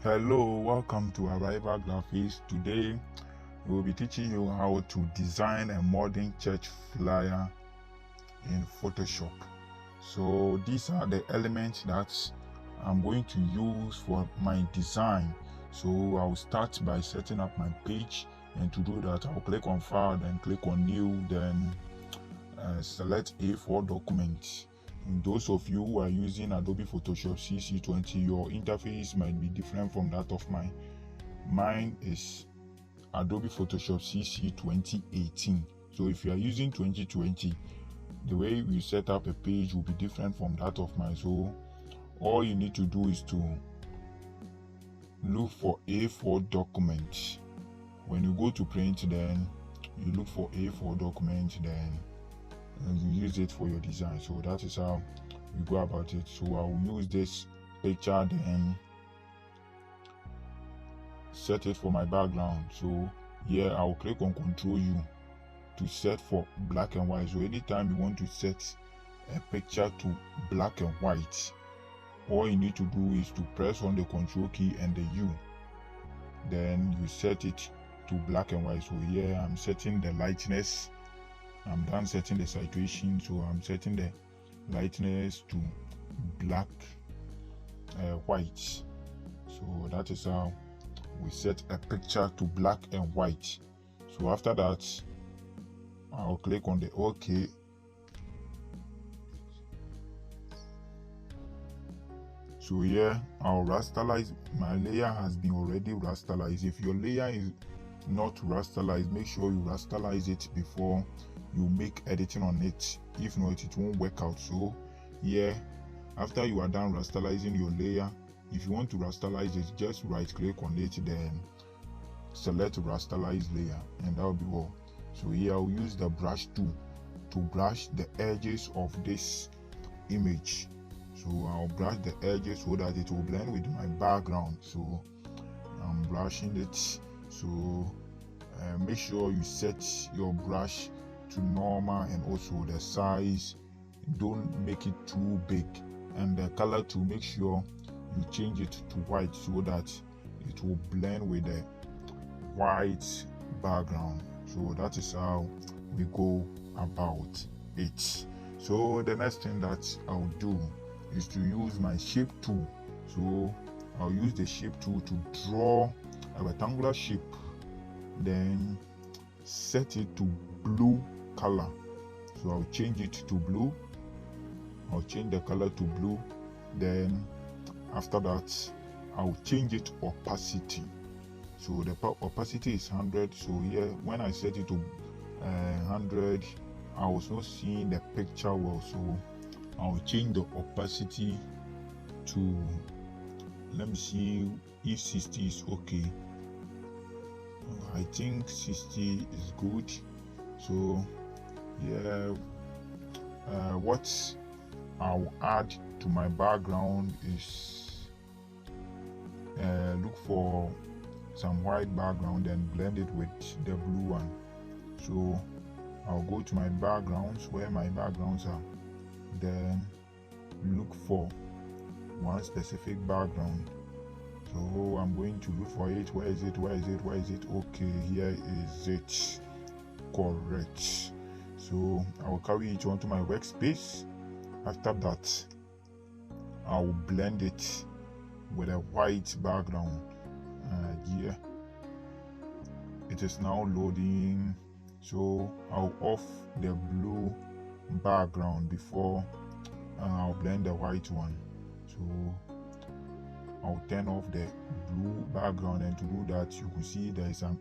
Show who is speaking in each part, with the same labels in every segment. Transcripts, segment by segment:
Speaker 1: Hello, welcome to Arrival Graphics. Today we'll be teaching you how to design a modern church flyer in Photoshop. So these are the elements that I'm going to use for my design. So I'll start by setting up my page, and to do that I'll click on File, then click on New, then select A4 document. And those of you who are using Adobe Photoshop CC20, your interface might be different from that of mine. Mine is Adobe Photoshop CC 2018. So if you are using 2020, the way we set up a page will be different from that of mine. So all you need to do is to look for A4 document. When you go to print, then you look for A4 document, then you use it for your design. So that is how we go about it. So I'll use this picture, then set it for my background. So here I'll click on Ctrl U to set for black and white. So anytime you want to set a picture to black and white, all you need to do is to press on the Ctrl key and the U, then you set it to black and white. So here I'm setting the lightness. I'm done setting the saturation, so I'm setting the lightness to black white. So that is how we set a picture to black and white. So after that, I'll click on the OK. So here I'll rasterize. My layer has been already rasterized. If your layer is not rasterized, make sure you rasterize it before you make editing on it. If not, it won't work out. So here, after you are done rasterizing your layer, if you want to rasterize it, just right click on it, then select rasterize layer, and that will be all. So here I'll use the brush tool to brush the edges of this image. So I'll brush the edges so that it will blend with my background. So I'm brushing it. So make sure you set your brush to normal, and also the size, don't make it too big, and the color to make sure you change it to white so that it will blend with the white background. So that is how we go about it. So the next thing that I'll do is to use my shape tool. So I'll use the shape tool to draw a rectangular shape, then set it to blue color. So I'll change it to blue. I'll change the color to blue. Then after that, I'll change it opacity. So the opacity is 100. So here, when I set it to 100, I was not seeing the picture well. So I'll change the opacity to, let me see if 60 is okay. I think 60 is good. So yeah, what I'll add to my background is look for some white background and blend it with the blue one. So I'll go to my backgrounds, where my backgrounds are, then look for one specific background. So I'm going to look for it. Where is it? Okay, here is it. Correct. So I'll carry it onto my workspace. After that, I'll blend it with a white background. Here it is now loading. So I'll off the blue background before I'll blend the white one. So I'll turn off the blue background, and to do that, you can see there is an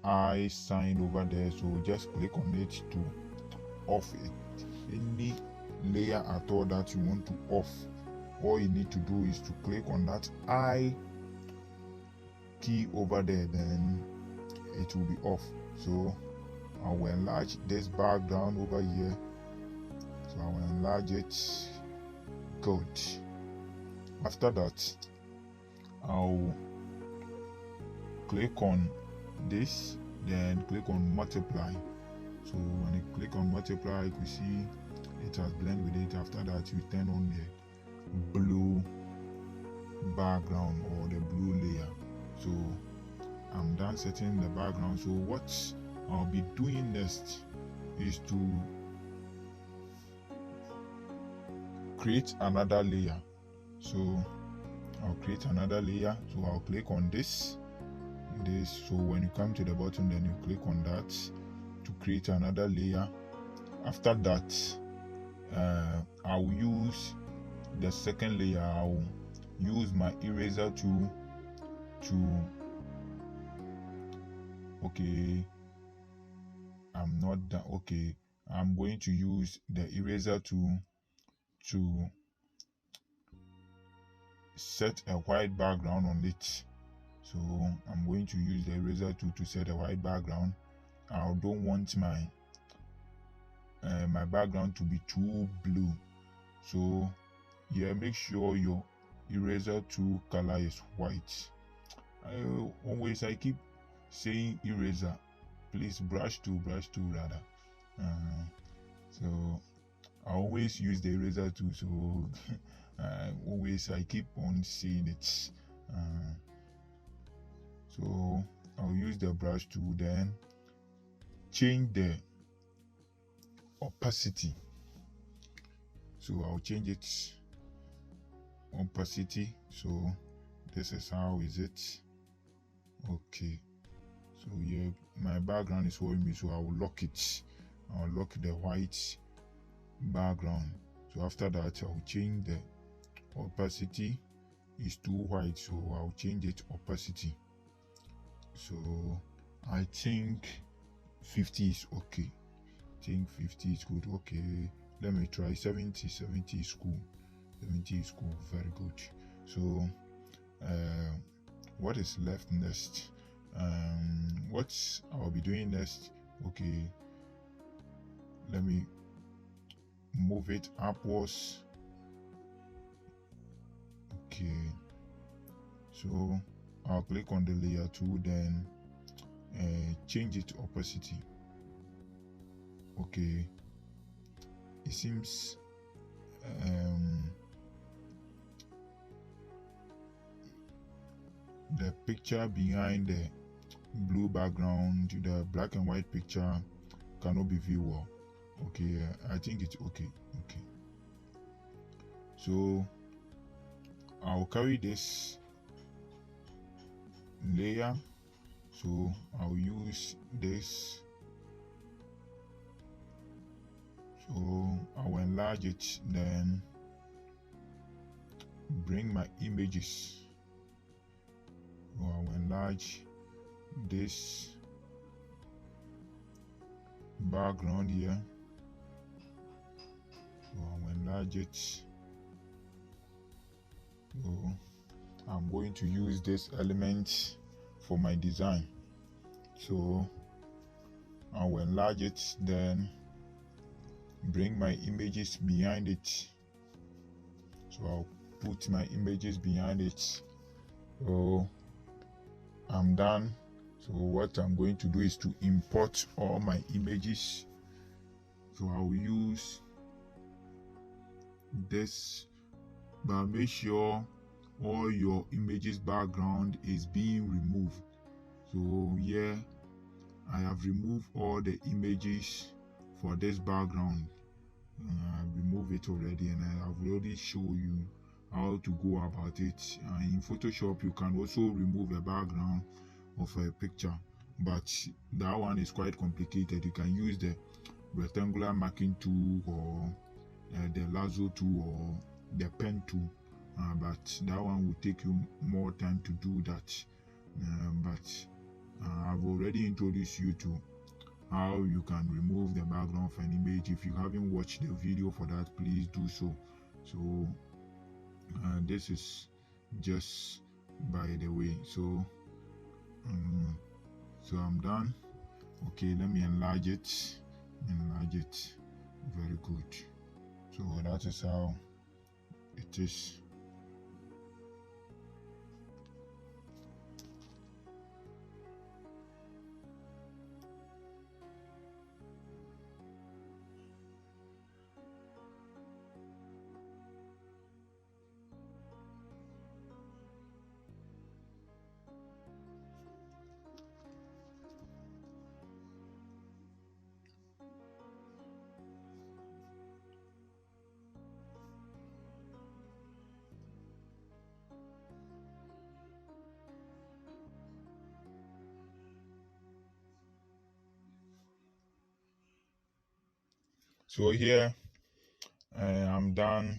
Speaker 1: eye sign over there. So just click on it to off it. Any layer at all that you want to off, all you need to do is to click on that eye key over there, then it will be off. So I will enlarge this background over here. So I will enlarge it. Good. After that, I'll click on this, then click on multiply. So when you click on multiply, you can see it has blended with it. After that, you turn on the blue background or the blue layer. done setting the background. So what I'll be doing next is to create another layer. So I'll create another layer. So I'll click on this. So when you come to the bottom, then you click on that to create another layer. After that, I'll use the second layer. I'll use my eraser tool okay, I'm not done. Okay, I'm going to use the eraser tool to set a white background on it. So I'm going to use the eraser tool to set a white background. I don't want my my background to be too blue. So yeah, make sure your eraser tool color is white. I keep saying eraser, please brush tool rather. So I always use the eraser tool, so I keep on saying it. So I'll use the brush tool, then change the opacity. So I'll change it opacity. So this is how is it. Okay, so yeah, my background is showing me, so I'll lock it. I'll lock the white background. So after that, I'll change the opacity. Is too white, so I'll change it opacity. So I think 50 is okay. I think 50 is good. Okay, let me try 70. 70 is cool. 70 is cool. Very good. So what is left next? What I'll be doing next? Okay, let me move it upwards. Okay, so I'll click on the layer tool, then change it opacity. Okay, it seems the picture behind the blue background, the black and white picture cannot be viewed well. Okay, I think it's okay. Okay, so I'll carry this layer, so I'll use this, so I'll enlarge it, then bring my images. So I'll enlarge this background here, so I'll enlarge it. So I'm going to use this element for my design, so I'll enlarge it, then bring my images behind it. So I'll put my images behind it. So I'm done. So what I'm going to do is to import all my images. So I'll use this, but make sure all your images background is being removed. So yeah, I have removed all the images for this background. I've removed it already, and I have already shown you how to go about it. In Photoshop, you can also remove a background of a picture, but that one is quite complicated. You can use the rectangular marking tool, or the lasso tool, or the pen tool, but that one will take you more time to do that. But I've already introduced you to how you can remove the background of an image. If you haven't watched the video for that, please do so. So this is just by the way. So so I'm done. Okay, let me enlarge it. Very good. So that is how it is. So here I'm done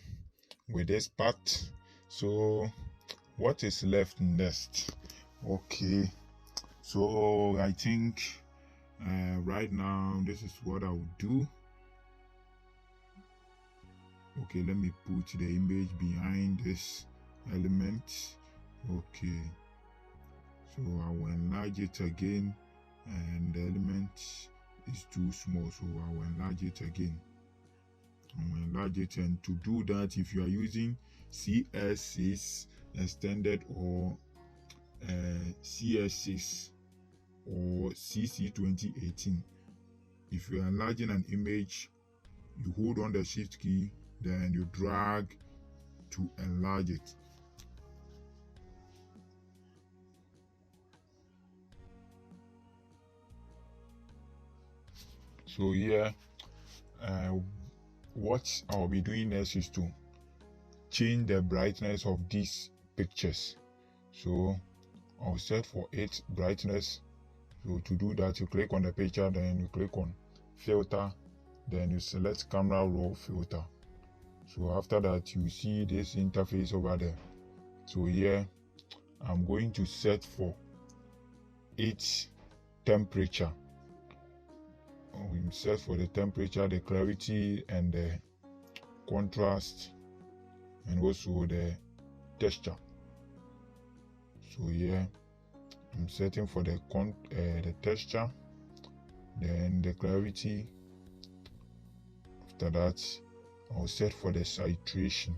Speaker 1: with this part. So what is left next? Okay, so I think right now this is what I will do. Okay, let me put the image behind this element. Okay, so I will enlarge it again, and the element is too small, so I will enlarge it again. I will enlarge it, and to do that, if you are using CS6 extended or CS6 or CC 2018, if you are enlarging an image, you hold on the shift key, then you drag to enlarge it. So here what I'll be doing next is to change the brightness of these pictures. So I'll set for 8 brightness. So to do that, you click on the picture, then you click on filter, then you select camera raw filter. So after that, you see this interface over there. So here I'm going to set for 8 temperature. We set for the temperature, the clarity, and the contrast, and also the texture. So here I'm setting for the texture, then the clarity. After that, I'll set for the saturation.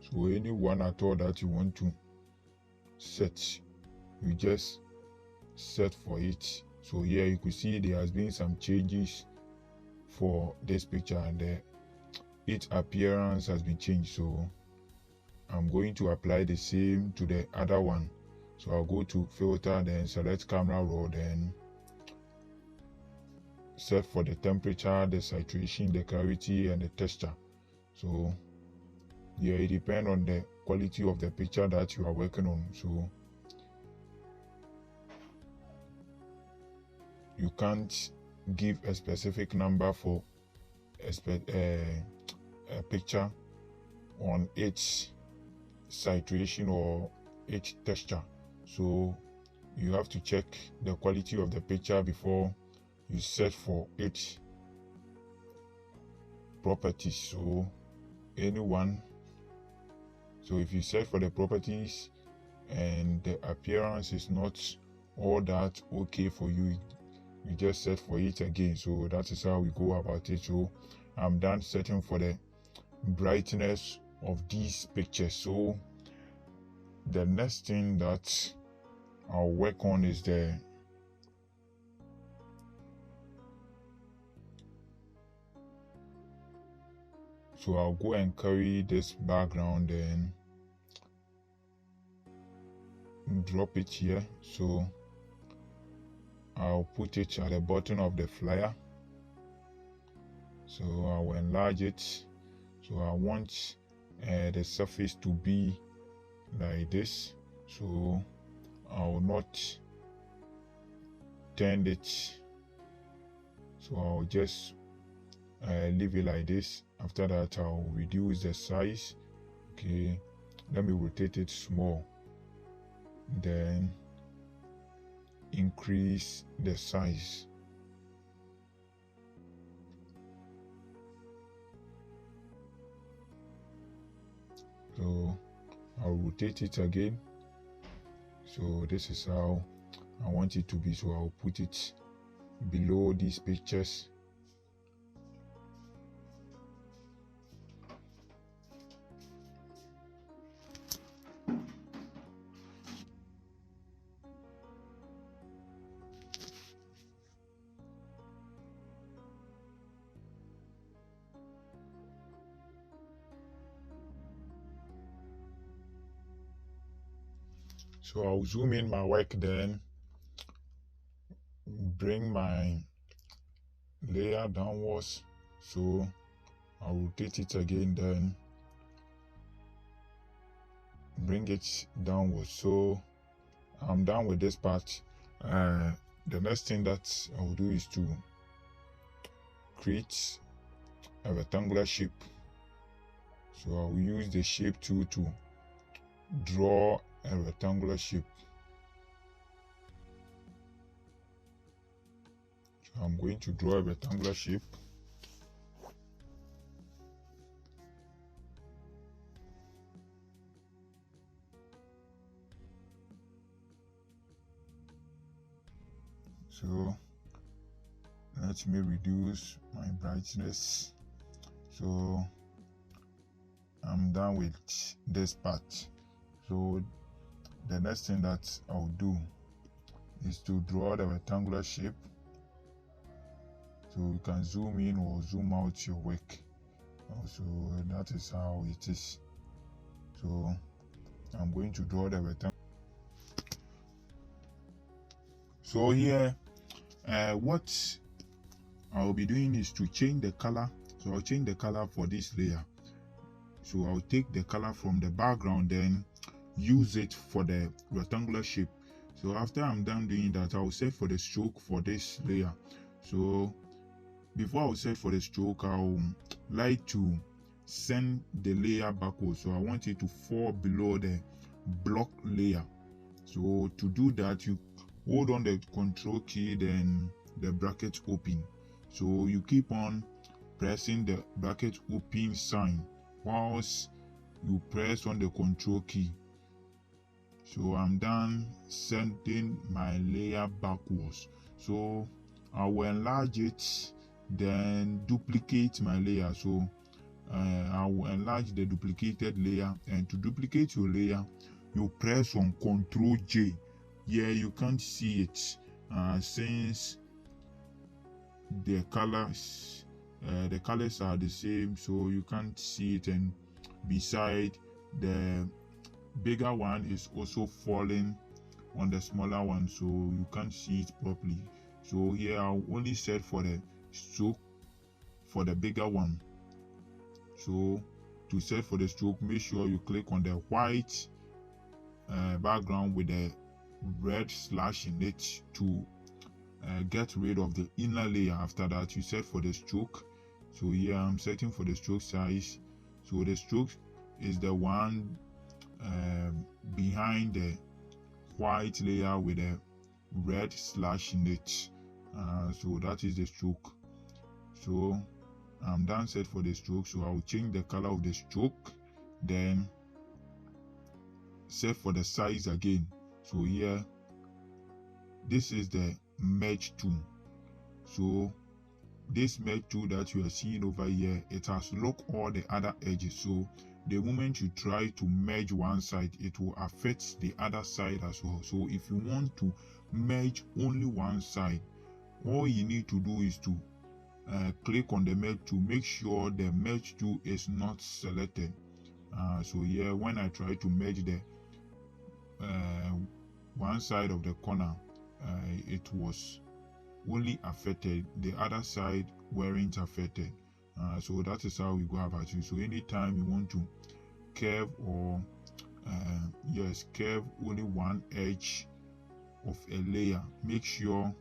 Speaker 1: So any one at all that you want to set, you just set for it. So here you could see there has been some changes for this picture, and its appearance has been changed. So I'm going to apply the same to the other one. So I'll go to filter, then select camera raw, then set for the temperature, the saturation, the clarity, and the texture. So yeah, it depends on the quality of the picture that you are working on. So you can't give a specific number for a picture on each saturation or each texture. So you have to check the quality of the picture before you set for each properties. So anyone, so if you set for the properties and the appearance is not all that okay for you, you just set for it again. So that is how we go about it. So I'm done setting for the brightness of these pictures. So the next thing that I'll work on is so I'll go and carry this background and drop it here. So I'll put it at the bottom of the flyer. So I will enlarge it. So I want the surface to be like this. So I will not turn it. So I'll just leave it like this. After that, I'll reduce the size. Okay, let me rotate it small, then increase the size. So I'll rotate it again. So this is how I want it to be. So I'll put it below these pictures. So I'll zoom in my work, then bring my layer downwards. So I'll rotate it again, then bring it downwards. So I'm done with this part. the next thing that I will do is to create a rectangular shape. So I will use the shape tool to draw a rectangular shape. So I'm going to draw a rectangular shape. So let me reduce my brightness. So I'm done with this part. So the next thing that I'll do is to draw the rectangular shape. So you can zoom in or zoom out your work. So that is how it is. So I'm going to draw the rectangle. So here what I'll be doing is to change the color. So I'll change the color for this layer. So I'll take the color from the background, then use it for the rectangular shape. So after I'm done doing that, I'll set for the stroke for this layer. So before I'll set for the stroke, I'll like to send the layer backwards. So I want it to fall below the block layer. So to do that, you hold on the control key, then the bracket open. So you keep on pressing the bracket open sign whilst you press on the control key. So I'm done sending my layer backwards. So I will enlarge it, then duplicate my layer. So I will enlarge the duplicated layer, and to duplicate your layer, you press on Ctrl J. Here you can't see it since the colors are the same, so you can't see it, and beside the bigger one is also falling on the smaller one, so you can't see it properly. So here I'll only set for the stroke for the bigger one. So to set for the stroke, make sure you click on the white background with the red slash in it to get rid of the inner layer. After that, you set for the stroke. So here I'm setting for the stroke size. So the stroke is the one behind the white layer with a red slash in it. So that is the stroke. So I'm done set for the stroke. So I'll change the color of the stroke, then set for the size again. So here, this is the merge tool. So this merge tool that you are seeing over here, it has locked all the other edges. So the moment you try to merge one side, it will affect the other side as well. So if you want to merge only one side, all you need to do is to click on the merge tool. Make sure the merge tool is not selected. So here, when I try to merge the one side of the corner, it was only affected, the other side weren't affected. So that is how we go about it. So anytime you want to curve or curve only one edge of a layer, make sure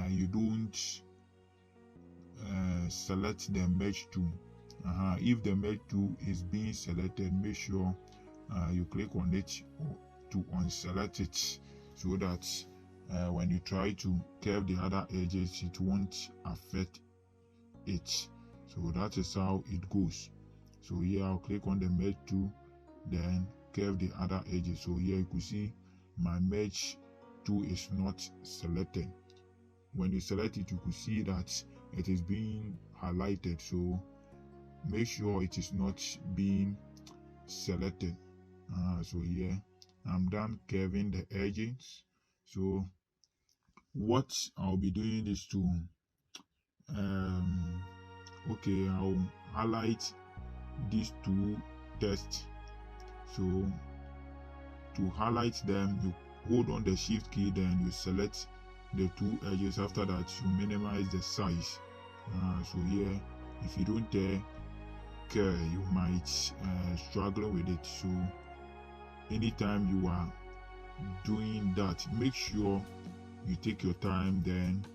Speaker 1: you don't select the merge tool. If the merge tool is being selected, make sure you click on it to unselect it, so that when you try to curve the other edges, it won't affect it. So that is how it goes. So here I'll click on the merge tool, then curve the other edges. So here you could see my merge tool is not selected. When you select it, you could see that it is being highlighted. So make sure it is not being selected. So here I'm done curving the edges. So what I'll be doing is to I'll highlight these two tests. So to highlight them, you hold on the shift key, then you select the two edges. After that, you minimize the size. So here, if you don't care, you might struggle with it. So anytime you are doing that, make sure you take your time, then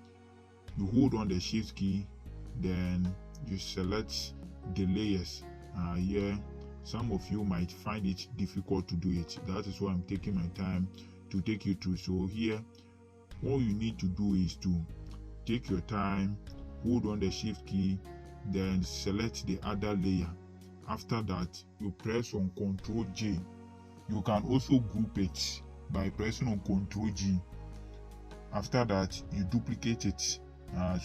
Speaker 1: you hold on the shift key, then you select the layers. Here some of you might find it difficult to do it. That is why I'm taking my time to take you through. So here all you need to do is to take your time, hold on the shift key, then select the other layer. After that, you press on Ctrl J. You can also group it by pressing on Ctrl G. After that, you duplicate it.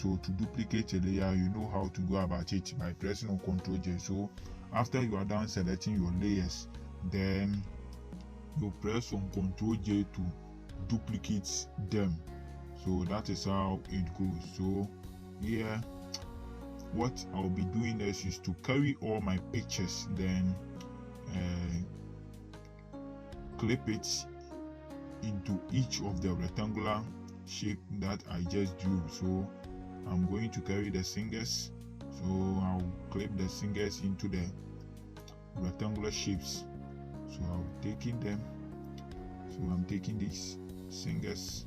Speaker 1: So to duplicate a layer, you know how to go about it by pressing on Ctrl J. So after you are done selecting your layers, then you press on Ctrl J to duplicate them. So that is how it goes. So here what I'll be doing next is to carry all my pictures, then clip it into each of the rectangular shape that I just drew. So I'm going to carry the singers, so I'll clip the singers into the rectangular shapes. So I'll taking them, so I'm taking these singers,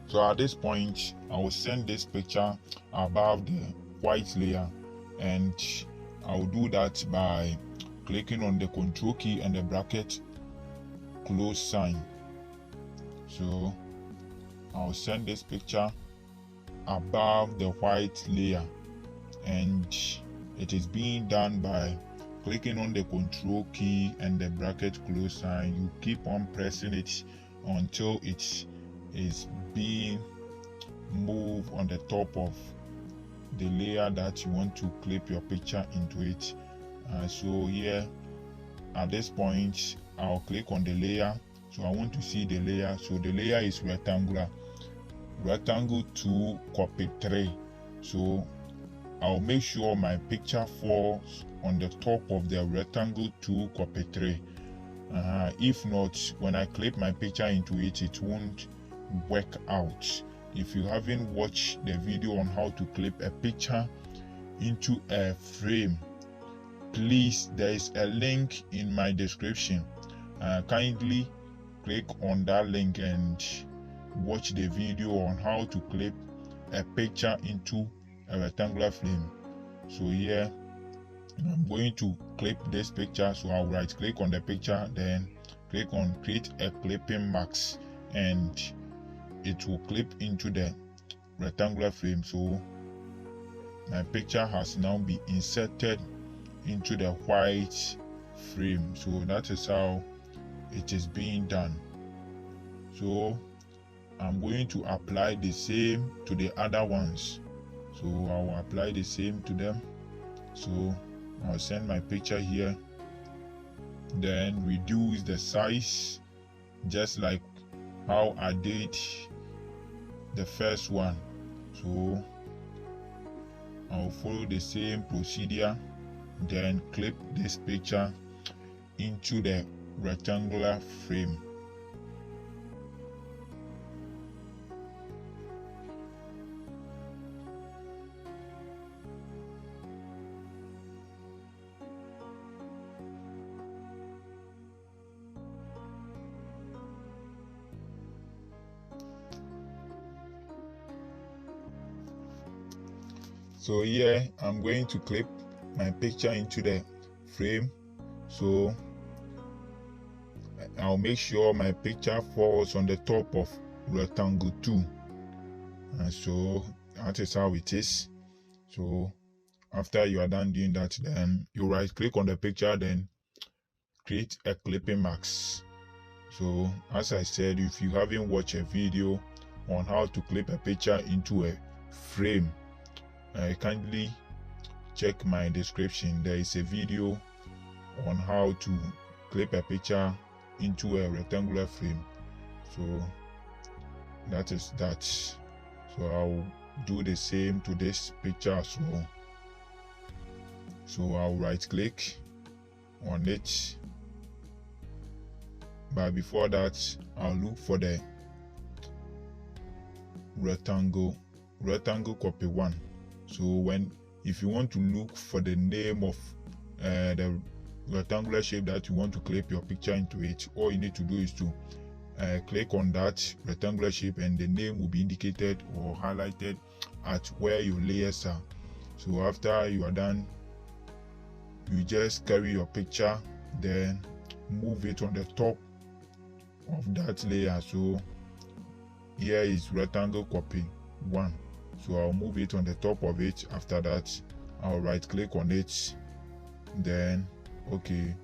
Speaker 1: so at this point I will send this picture above the white layer, and I'll do that by clicking on the Control key and the bracket close sign. So I'll send this picture above the white layer, and it is being done by clicking on the Control key and the bracket close sign. You keep on pressing it until it is being moved on the top of the layer that you want to clip your picture into it. So here at this point I'll click on the layer. So I want to see the layer. So the layer is rectangular, rectangle 2 copy 3. So I'll make sure my picture falls on the top of the rectangle 2 copy 3. If not, when I clip my picture into it, it won't work out. If you haven't watched the video on how to clip a picture into a frame, please, there is a link in my description. Kindly click on that link and watch the video on how to clip a picture into a rectangular frame. So here I'm going to clip this picture. So I'll right click on the picture, then click on create a clipping mask, and it will clip into the rectangular frame. So my picture has now been inserted into the white frame. So that is how it is being done. So I'm going to apply the same to the other ones. So I'll apply the same to them. So I'll send my picture here, then reduce the size just like how I did the first one. So I'll follow the same procedure, then clip this picture into the rectangular frame. So here I'm going to clip my picture into the frame. So I'll make sure my picture falls on the top of rectangle 2. And so that is how it is. So after you are done doing that, then you right click on the picture, then create a clipping mask. So as I said, if you haven't watched a video on how to clip a picture into a frame, kindly check my description. There is a video on how to clip a picture into a rectangular frame. So that is that. So I'll do the same to this picture as well. So I'll right click on it, but before that I'll look for the rectangle copy 1. So if you want to look for the name of the rectangular shape that you want to clip your picture into it, all you need to do is to click on that rectangular shape, and the name will be indicated or highlighted at where your layers are. So after you are done, you just carry your picture, then move it on the top of that layer. So here is rectangle copy 1, so I'll move it on the top of it. After that, I'll right click on it, then okay,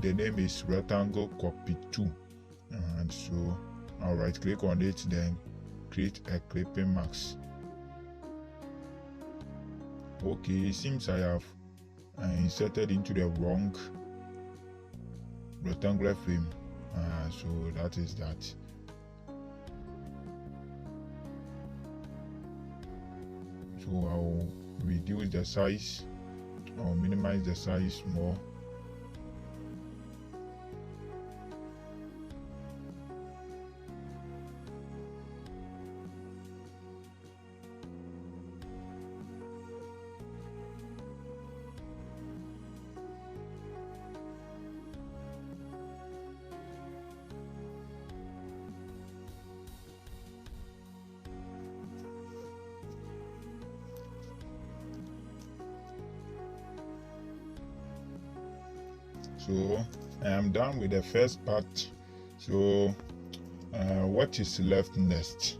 Speaker 1: the name is rectangle copy 2, and so I'll right click on it, then create a clipping mask. Okay, it seems I have inserted into the wrong rectangular frame, so that is that. So I'll reduce the size, I'll minimize the size more. So I am done with the first part. So what is left next?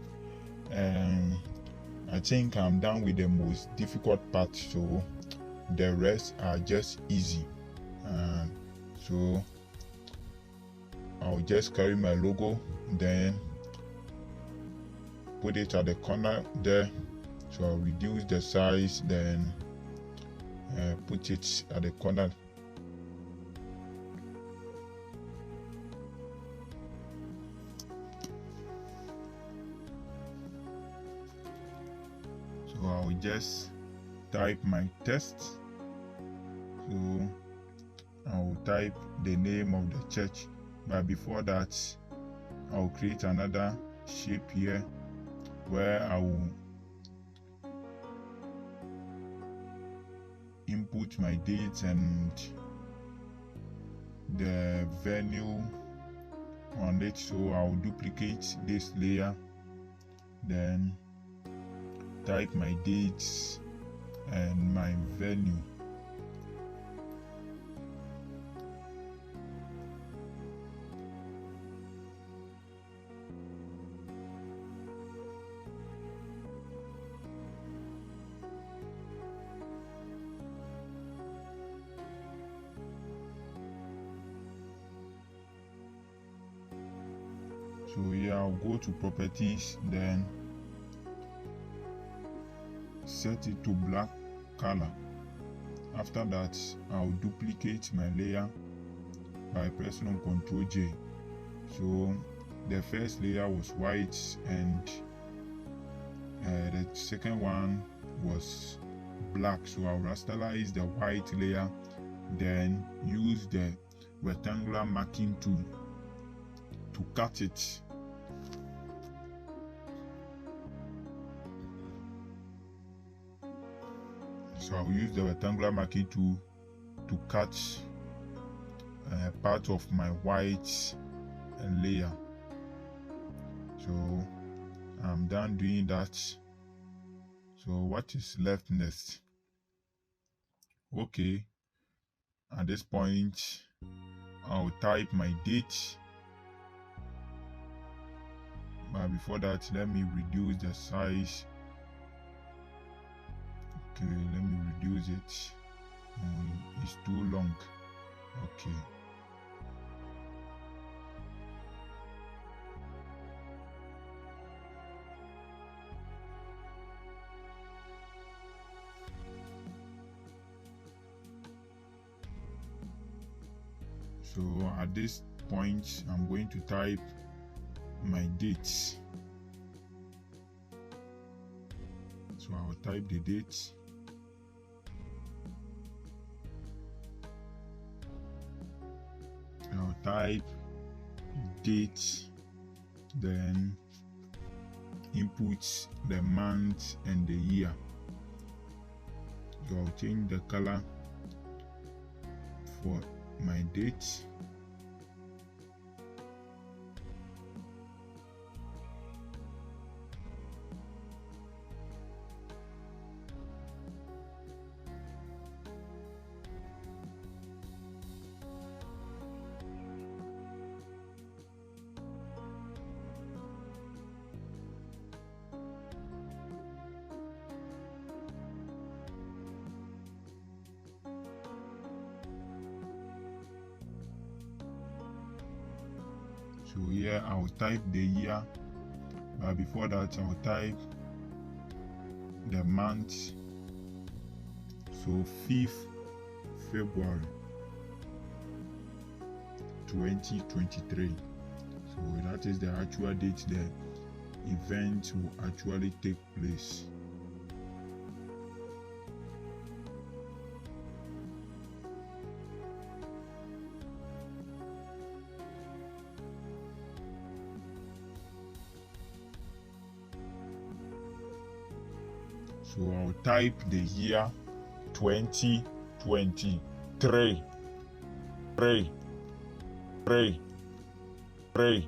Speaker 1: I think I'm done with the most difficult part, so the rest are just easy. So I'll just carry my logo, then put it at the corner there. So I'll reduce the size, then put it at the corner. So I'll just type my text. So I'll type the name of the church, but before that, I'll create another shape here where I will input my date and the venue on it. So I'll duplicate this layer, then type my dates and my venue. So here I'll go to properties, then set it to black color. After that, I'll duplicate my layer by pressing on Ctrl J. So the first layer was white, and the second one was black. So I'll rasterize the white layer, then use the rectangular marking tool to cut it. So I'll use the rectangular marking tool to cut part of my white layer. So I'm done doing that. So what is left next? Okay, at this point I'll type my date, but before that, let me reduce the size. Okay, let me reduce it. It's too long. Okay. So at this point, I'm going to type my dates. So I'll type the date. I'll type date, then input the month and the year. So I'll change the color for my date. So here I'll type the year, but before that I'll type the month. So 5th February 2023. So that is the actual date the event will actually take place. So I'll type the year 2023. 3.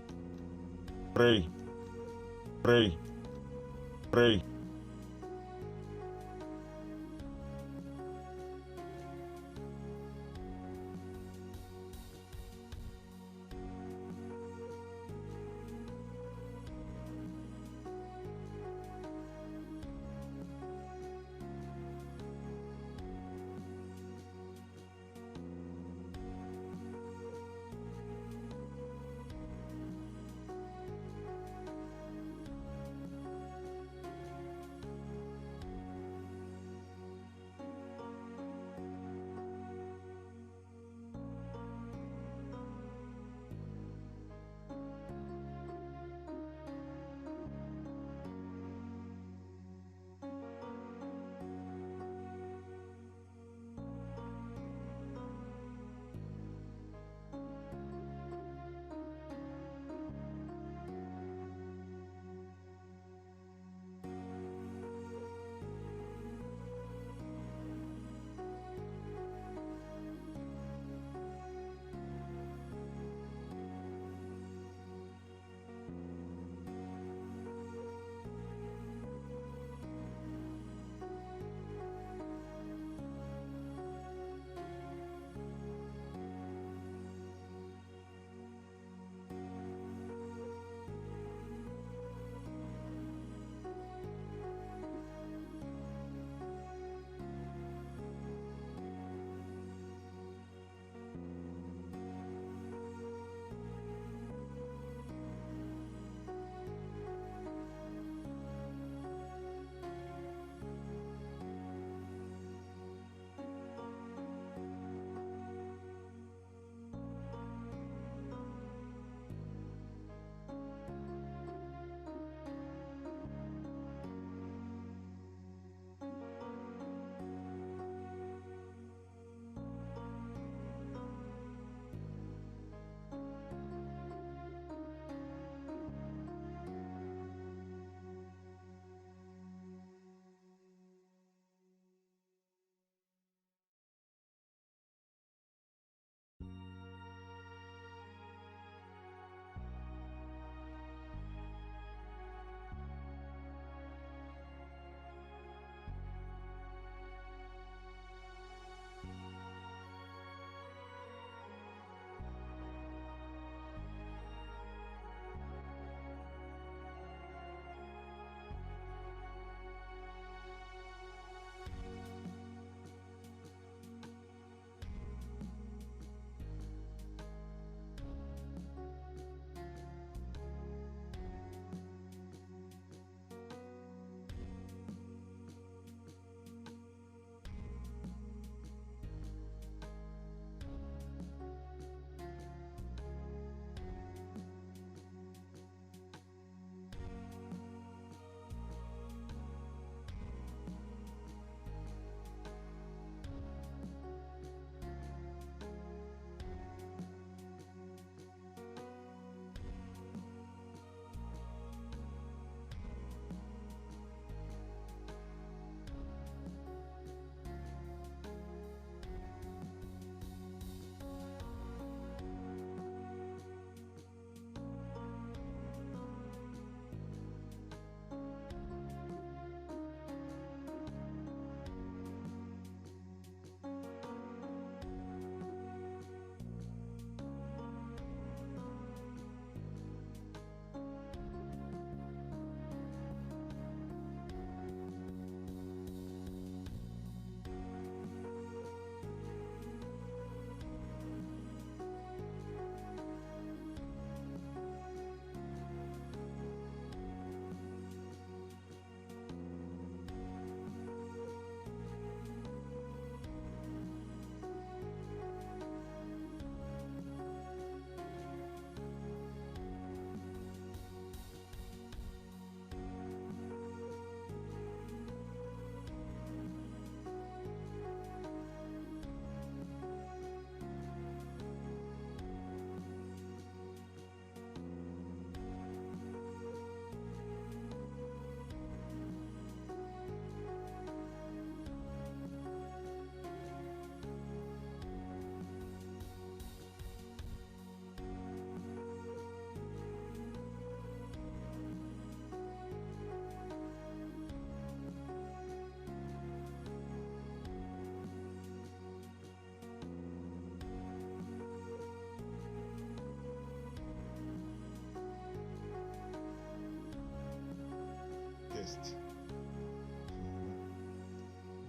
Speaker 1: test. So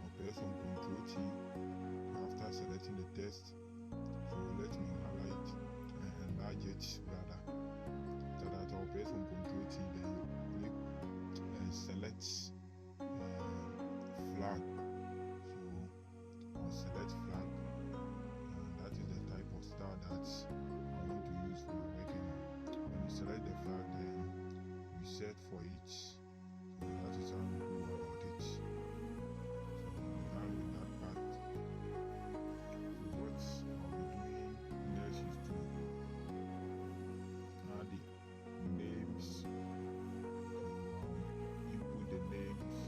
Speaker 1: I'll press on Ctrl T after selecting the test. So let me highlight and enlarge it rather. After that, I'll press on Ctrl T, then click and select flag. So I'll select flag, and that is the type of star that I want to use for my working. When you select the flag, then you set for it. So that is how we go about it. So I'm done with that part. So what I'll be doing next is to add the names. So I'll input the names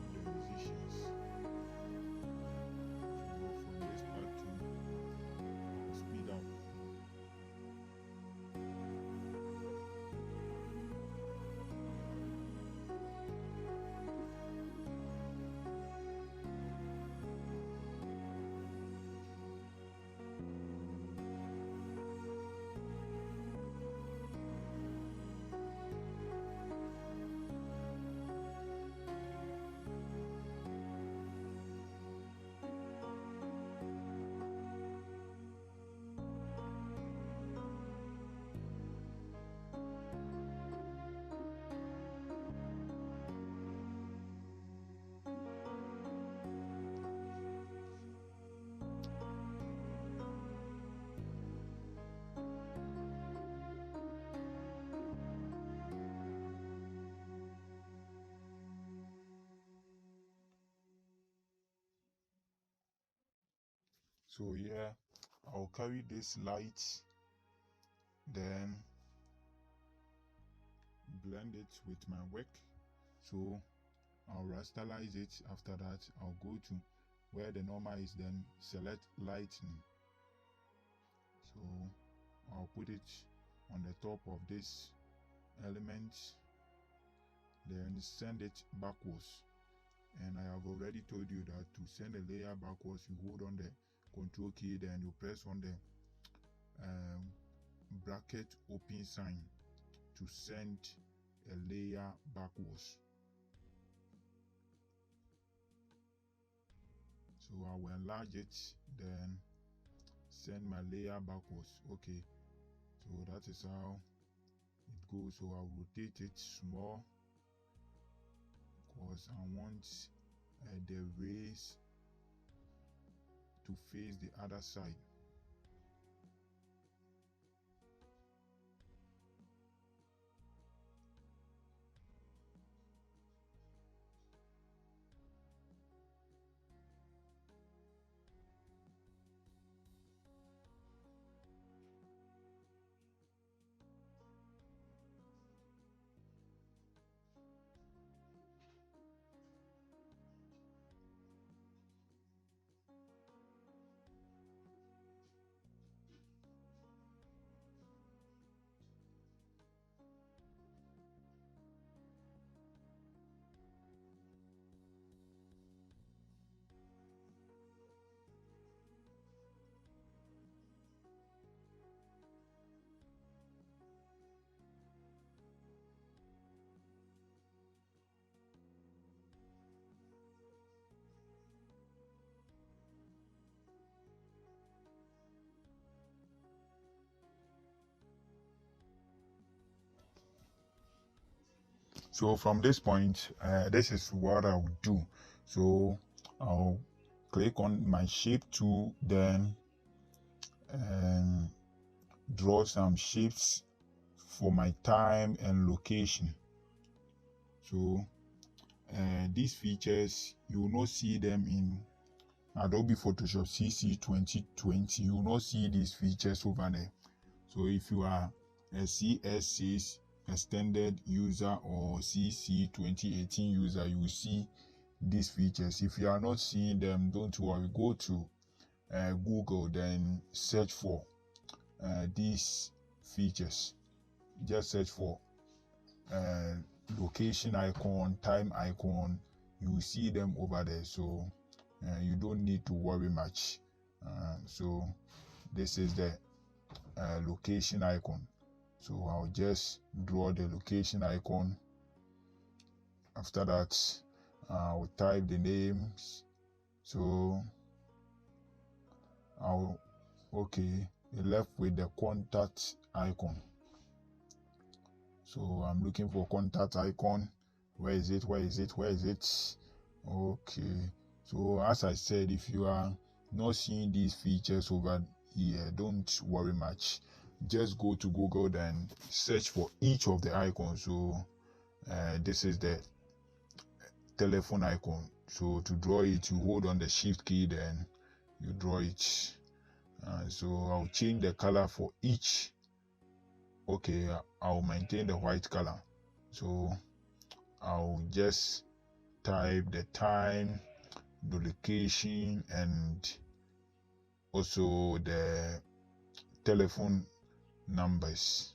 Speaker 1: of the musicians. So from this part too, I'll speed up. So yeah, I'll carry this light, then blend it with my work. So I'll rasterize it. After that, I'll go to where the normal is, then select lightning. So I'll put it on the top of this element, then send it backwards. And I have already told you that to send a layer backwards, you hold on the Control key, then you press on the bracket open sign to send a layer backwards. So I will enlarge it, then send my layer backwards. Okay, so that is how it goes. So I'll rotate it small because I want the rays to face the other side. So from this point, this is what I would do. So I'll click on my shape tool, then draw some shapes for my time and location. So these features, you will not see them in Adobe Photoshop CC 2020. You will not see these features over there. So if you are a CS6 extended user or CC 2018 user, you will see these features. If you are not seeing them, don't worry, go to Google, then search for these features. Just search for location icon, time icon. You will see them over there, so you don't need to worry much. So this is the location icon. So I'll just draw the location icon After that, I'll type the names. So okay, you're left with the contact icon. So I'm looking for contact icon. Where is it? Okay, so as I said, if you are not seeing these features over here, don't worry much. Just go to Google and search for each of the icons. So this is the telephone icon. So to draw it, you hold on the shift key, then you draw it. So I'll change the color for each. Okay, I'll maintain the white color. So I'll just type the time, the location, and also the telephone numbers.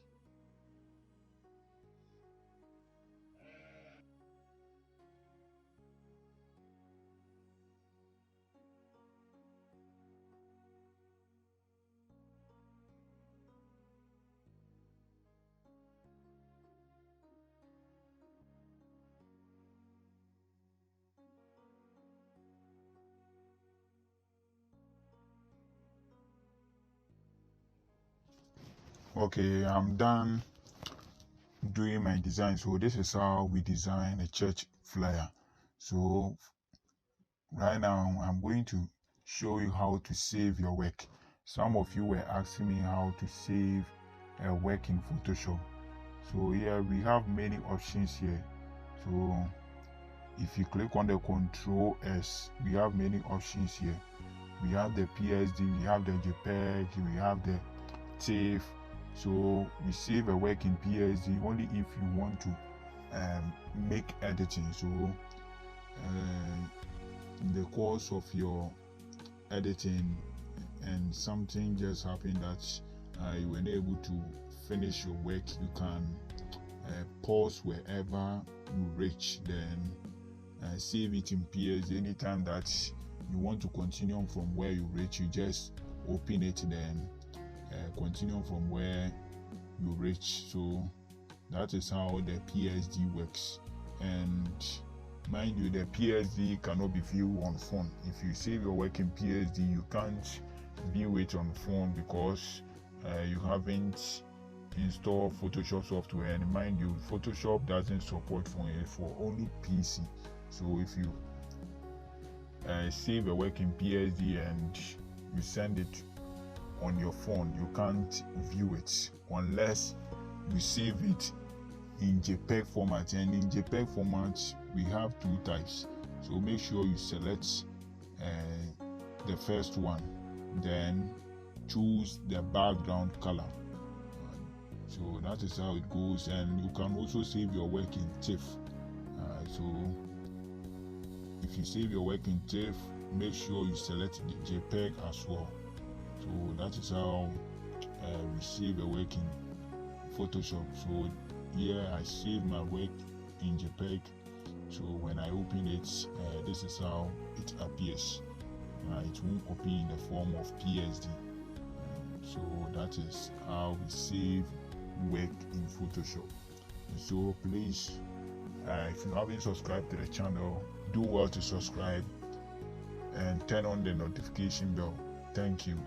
Speaker 1: Okay, I'm done doing my design. So this is how we design a church flyer. So right now I'm going to show you how to save your work. Some of you were asking me how to save a work in Photoshop. So here we have many options here. So if you click on the Control S, we have many options here. We have the PSD, we have the JPEG, we have the TIFF. So we save a work in PSD only if you want to make editing. So in the course of your editing and something just happened that you were able to finish your work, you can pause wherever you reach, then save it in PSD. Anytime that you want to continue from where you reach, you just open it, then continue from where you reach. So that is how the PSD works. And mind you, the PSD cannot be viewed on phone. If you save your work in PSD, you can't view it on phone because you haven't installed Photoshop software. And mind you, Photoshop doesn't support phone, it's for only PC. So if you save a work in PSD and you send it on your phone, you can't view it unless you save it in JPEG format. And in JPEG format we have two types, so make sure you select the first one, then choose the background color. So that is how it goes. And you can also save your work in TIFF. So if you save your work in TIFF, make sure you select the JPEG as well. So that is how we save a work in Photoshop. So here I save my work in JPEG. So when I open it, this is how it appears. It won't open in the form of PSD. So that is how we save work in Photoshop. So please, if you haven't subscribed to the channel, do well to subscribe and turn on the notification bell. Thank you.